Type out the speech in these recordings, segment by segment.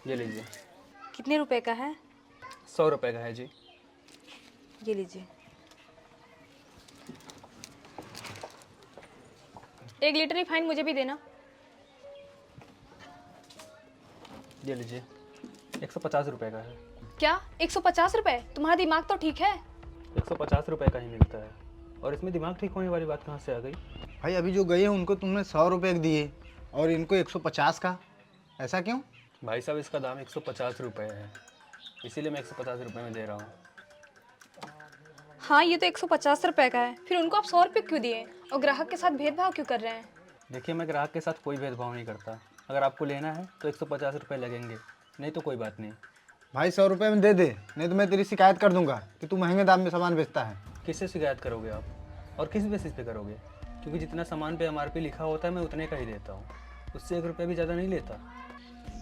ये लीजिए। कितने रुपए का है? 100 रुपये का है जी। ये लीजिए। 1 लीटर रिफाइंड मुझे भी देना। ये लीजिए। 150 रुपये का है। क्या 150 रुपए? तुम्हारा दिमाग तो ठीक है। 150 रुपये का ही मिलता है, और इसमें दिमाग ठीक होने वाली बात कहाँ से आ गई? भाई अभी जो गए हैं उनको तुमने 100 रुपये दिए और इनको 150 का, ऐसा क्यों? भाई साहब, इसका दाम 150 रुपये है, इसीलिए मैं 150 रुपये में दे रहा हूँ। हाँ, ये तो 150 रुपए का है, फिर उनको आप 100 रुपये क्यों दिए और ग्राहक के साथ भेदभाव क्यों कर रहे हैं? देखिए, मैं ग्राहक के साथ कोई भेदभाव नहीं करता। अगर आपको लेना है तो 150 रुपये लगेंगे, नहीं तो कोई बात नहीं। भाई 100 रुपये में दे दे, नहीं तो मैं तेरी शिकायत कर दूंगा कि तू महंगे दाम में सामान बेचता है। किससे शिकायत करोगे आप, और किस बेसिस पे करोगे? क्योंकि जितना सामान पे MRP लिखा होता है मैं उतने का ही देता हूँ, उससे 1 रुपये भी ज़्यादा नहीं लेता।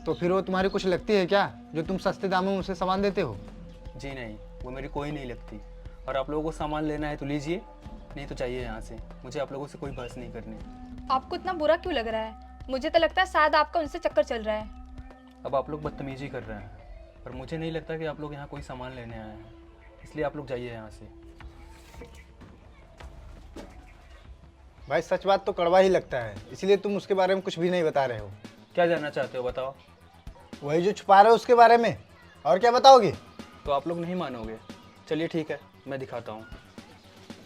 तो फिर वो तुम्हारी कुछ लगती है क्या, जो तुम सस्ते दामों में उसे सामान देते हो? जी नहीं, वो मेरी कोई नहीं लगती। और आप लोगों को सामान लेना है तो लीजिए, नहीं तो चाहिए यहाँ से। मुझे आप लोगों से कोई बहस नहीं करनी। आपको इतना बुरा क्यों लग रहा है? मुझे तो लगता है शायद आपका उनसे चक्कर चल रहा है। अब आप लोग बदतमीजी कर रहे हैं, पर मुझे नहीं लगता कि आप लोग यहाँ कोई सामान लेने आए हैं, इसलिए आप लोग जाइए यहाँ से। भाई सच बात तो कड़वा ही लगता है, इसलिए तुम उसके बारे में कुछ भी नहीं बता रहे हो। क्या जानना चाहते हो बताओ? वही जो छुपा रहे हो उसके बारे में, और क्या बताओगे? तो आप लोग नहीं मानोगे। चलिए ठीक है, मैं दिखाता हूँ,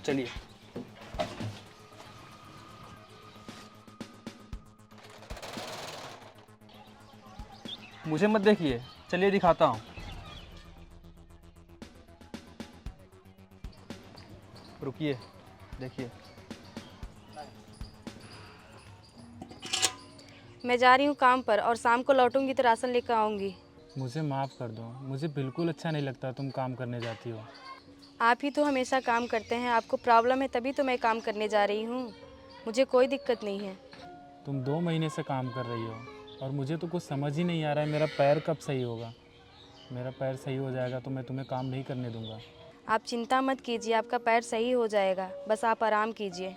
चलिए। मुझे मत देखिए, चलिए दिखाता हूँ। रुकिए, देखिए। मैं जा रही हूँ काम पर और शाम को लौटूंगी तो राशन लेकर आऊँगी। मुझे माफ़ कर दो, मुझे बिल्कुल अच्छा नहीं लगता तुम काम करने जाती हो। आप ही तो हमेशा काम करते हैं, आपको प्रॉब्लम है तभी तो मैं काम करने जा रही हूँ। मुझे कोई दिक्कत नहीं है। तुम 2 महीने से काम कर रही हो और मुझे तो कुछ समझ ही नहीं आ रहा है मेरा पैर कब सही होगा। मेरा पैर सही हो जाएगा तो मैं तुम्हें काम नहीं करने दूंगा। आप चिंता मत कीजिए, आपका पैर सही हो जाएगा, बस आप आराम कीजिए।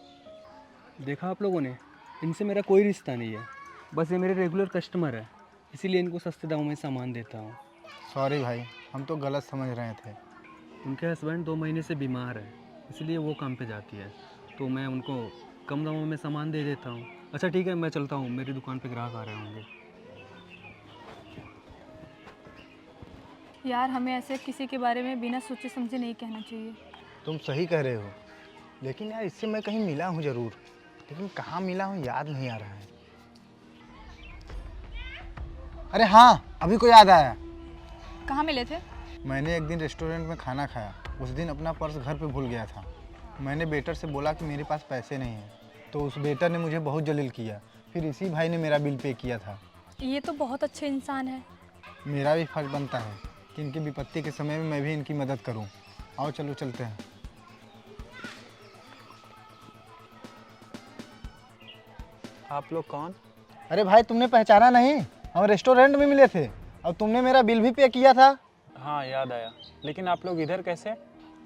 देखा आप लोगों ने, इनसे मेरा कोई रिश्ता नहीं है, बस ये मेरे रेगुलर कस्टमर है, इसीलिए इनको सस्ते दामों में सामान देता हूँ। सॉरी भाई, हम तो गलत समझ रहे थे। उनके हस्बैंड 2 महीने से बीमार है, इसलिए वो काम पे जाती है, तो मैं उनको कम दामों में सामान दे देता हूँ। अच्छा ठीक है, मैं चलता हूँ, मेरी दुकान पे ग्राहक आ रहे होंगे। यार, हमें ऐसे किसी के बारे में बिना सोचे समझे नहीं कहना चाहिए। तुम सही कह रहे हो, लेकिन यार इससे मैं कहीं मिला हूँ ज़रूर, लेकिन कहाँ मिला हूँ याद नहीं आ रहा है। अरे हाँ, अभी को याद आया। कहाँ मिले थे? मैंने एक दिन रेस्टोरेंट में खाना खाया, उस दिन अपना पर्स घर पे भूल गया था। मैंने वेटर से बोला कि मेरे पास पैसे नहीं हैं, तो उस वेटर ने मुझे बहुत जलील किया, फिर इसी भाई ने मेरा बिल पे किया था। ये तो बहुत अच्छे इंसान है। मेरा भी फर्ज बनता है कि इनकी विपत्ति के समय में मैं भी इनकी मदद करूं। आओ चलो चलते हैं। आप लोग कौन? अरे भाई तुमने पहचाना नहीं, हम रेस्टोरेंट में मिले थे और तुमने मेरा बिल भी पे किया था। हाँ याद आया, लेकिन आप लोग इधर कैसे?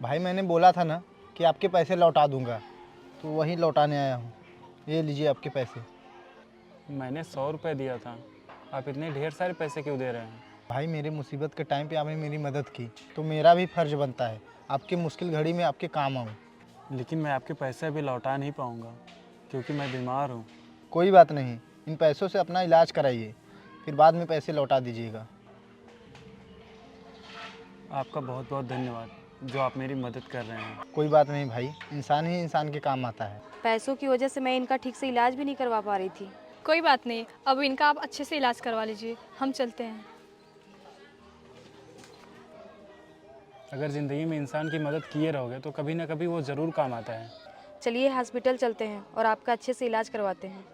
भाई मैंने बोला था ना कि आपके पैसे लौटा दूंगा, तो वही लौटाने आया हूँ। ये लीजिए आपके पैसे। मैंने 100 रुपये दिया था, आप इतने ढेर सारे पैसे क्यों दे रहे हैं? भाई मेरे मुसीबत के टाइम पे आपने मेरी मदद की, तो मेरा भी फर्ज बनता है आपके मुश्किल घड़ी में आपके काम आऊँ। लेकिन मैं आपके पैसे अभी लौटा नहीं पाऊँगा क्योंकि मैं बीमार हूँ। कोई बात नहीं, इन पैसों से अपना इलाज कराइए, फिर बाद में पैसे लौटा दीजिएगा। आपका बहुत बहुत धन्यवाद जो आप मेरी मदद कर रहे हैं। कोई बात नहीं भाई, इंसान ही इंसान के काम आता है। पैसों की वजह से मैं इनका ठीक से इलाज भी नहीं करवा पा रही थी। कोई बात नहीं, अब इनका आप अच्छे से इलाज करवा लीजिए। हम चलते हैं। अगर ज़िंदगी में इंसान की मदद किए रहोगे तो कभी ना कभी वो ज़रूर काम आता है। चलिए हॉस्पिटल चलते हैं और आपका अच्छे से इलाज करवाते हैं।